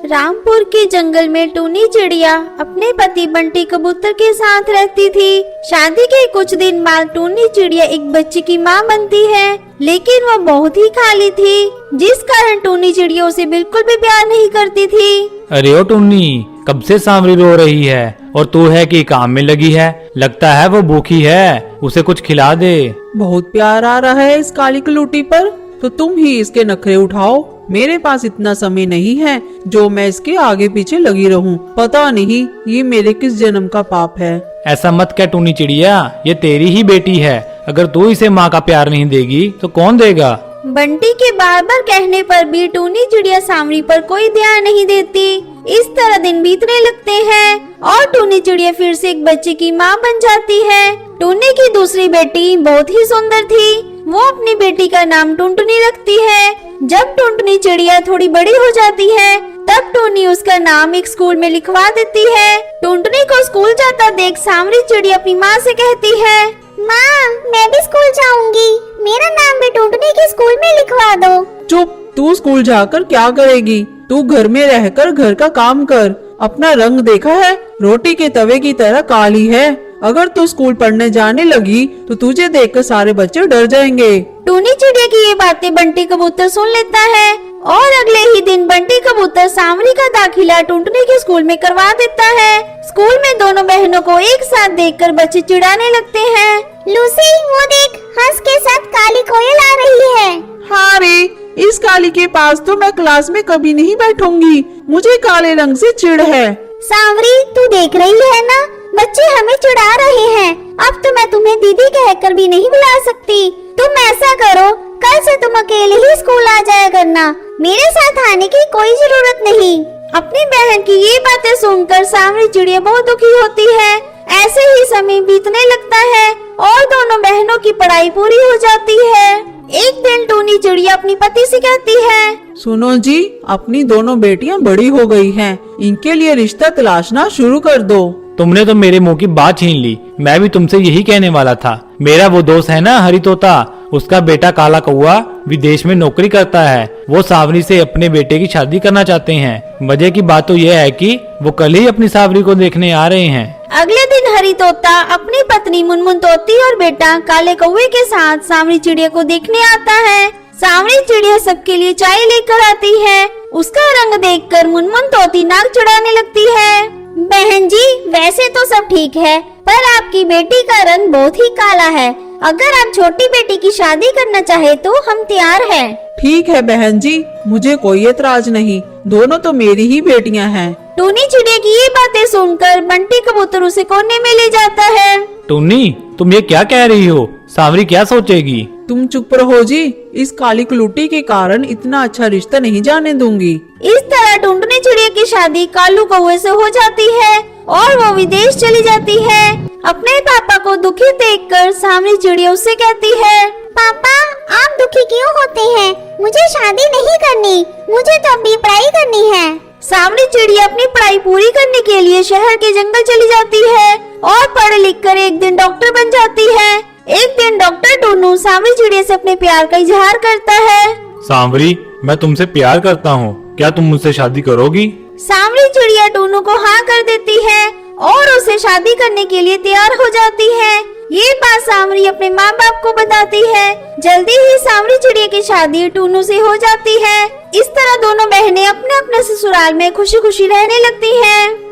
रामपुर के जंगल में टूनी चिड़िया अपने पति बंटी कबूतर के साथ रहती थी। शादी के कुछ दिन बाद टूनी चिड़िया एक बच्चे की मां बनती है, लेकिन वो बहुत ही खाली थी, जिस कारण टूनी चिड़िया उसे बिल्कुल भी प्यार नहीं करती थी। अरे ओ टुन्नी, कब से सांवरी रो रही है और तू है कि काम में लगी है? लगता है वो भूखी है, उसे कुछ खिला दे। बहुत प्यार आ रहा है इस काली कलूटी पर, तो तुम ही इसके नखरे उठाओ। मेरे पास इतना समय नहीं है जो मैं इसके आगे पीछे लगी रहूं। पता नहीं ये मेरे किस जन्म का पाप है। ऐसा मत कह टूनी चिड़िया, ये तेरी ही बेटी है। अगर तू इसे माँ का प्यार नहीं देगी तो कौन देगा? बंटी के बार बार कहने पर भी टूनी चिड़िया सांवरी पर कोई ध्यान नहीं देती। इस तरह दिन बीतने लगते हैं और टूनी चिड़िया फिर से एक बच्चे की माँ बन जाती है। टूनी की दूसरी बेटी बहुत ही सुंदर थी। वो अपनी बेटी का नाम टुनटुनी रखती है। जब टुनटुनी चिड़िया थोड़ी बड़ी हो जाती है, तब टूनी उसका नाम एक स्कूल में लिखवा देती है। टुनटुनी को स्कूल जाता देख सांवरी चिड़िया अपनी माँ से कहती है, माँ, मैं भी स्कूल जाऊंगी। मेरा नाम भी टुनटुनी के स्कूल में लिखवा दो। चुप, तू स्कूल जाकर क्या करेगी? तू घर में रहकर घर का काम कर। अपना रंग देखा है? रोटी के तवे की तरह काली है। अगर तू स्कूल पढ़ने जाने लगी तो तुझे देखकर सारे बच्चे डर जाएंगे। टूनी चिड़िया की ये बातें बंटी कबूतर सुन लेता है और अगले ही दिन बंटी कबूतर सांवरी का दाखिला टुनटुनी के स्कूल में करवा देता है। स्कूल में दोनों बहनों को एक साथ देखकर बच्चे चिढ़ाने लगते हैं। लूसी, वो देख, हंस के साथ काली कोयल आ रही है। हाँ रे, इस काली के पास तो मैं क्लास में कभी नहीं बैठूंगी। मुझे काले रंग से चिढ़ है। सांवरी, तू देख रही है ना, बच्चे हमें चिढ़ा रहे हैं। अब तो मैं तुम्हें दीदी कहकर भी नहीं बुला सकती। तुम ऐसा करो, कल से तुम अकेले ही स्कूल आ जाया करना। मेरे साथ आने की कोई जरूरत नहीं। अपनी बहन की ये बातें सुनकर सांवरी चिड़िया बहुत दुखी होती है। ऐसे ही समय बीतने लगता है और दोनों बहनों की पढ़ाई पूरी हो जाती है। एक दिन टूनी चिड़िया अपनी पति से कहती है, सुनो जी, अपनी दोनों बेटियां बड़ी हो गई हैं। इनके लिए रिश्ता तलाशना शुरू कर दो। तुमने तो मेरे मुंह की बात छीन ली। मैं भी तुमसे यही कहने वाला था। मेरा वो दोस्त है ना हरी तोता, उसका बेटा काला कौआ विदेश में नौकरी करता है। वो सांवरी से अपने बेटे की शादी करना चाहते हैं। मजे की बात तो यह है कि वो कल ही अपनी सांवरी को देखने आ रहे हैं। अगले दिन हरी तोता अपनी पत्नी मुनमुन तोती और बेटा काले कौवे के साथ सांवरी चिड़िया को देखने आता है। सांवरी चिड़िया सबके लिए चाय लेकर आती है। उसका रंग देखकर मुनमुन तोती नाक चढ़ाने लगती है। बहन जी, वैसे तो सब ठीक है, पर आपकी बेटी का रंग बहुत ही काला है। अगर आप छोटी बेटी की शादी करना चाहे तो हम तैयार हैं। ठीक है बहन जी, मुझे कोई एतराज नहीं। दोनों तो मेरी ही बेटियां हैं। टूनी चिड़िया की ये बातें सुनकर बंटी कबूतर उसे कोने में ले जाता है। टुन्नी, तुम ये क्या कह रही हो? सांवरी क्या सोचेगी? तुम चुप रहो जी। इस काली कलूटी के कारण इतना अच्छा रिश्ता नहीं जाने दूंगी। इस तरह टुनटुनी चिड़िया की शादी कालू कौवे से हो जाती है और वो विदेश चली जाती है। अपने पापा को दुखी देखकर सांवरी चिड़िया उससे कहती है, पापा, आप दुखी क्यों होते हैं? मुझे शादी नहीं करनी, मुझे तो अभी पढ़ाई करनी है। सांवरी चिड़िया अपनी पढ़ाई पूरी करने के लिए शहर के जंगल चली जाती है और पढ़ लिख कर एक दिन डॉक्टर बन जाती है। एक दिन डॉक्टर टूनू सांवरी चिड़िया से अपने प्यार का इजहार करता है। सांवरी, मैं तुमसे प्यार करता हूँ, क्या तुम मुझसे शादी करोगी? सांवरी चिड़िया टूनू को हाँ कर देती है और उसे शादी करने के लिए तैयार हो जाती है। ये बात सांवरी अपने माँ बाप को बताती है। जल्दी ही सांवरी चिड़िया की शादी टूनू से हो जाती है। इस तरह दोनों बहनें अपने अपने ससुराल में खुशी खुशी रहने लगती हैं।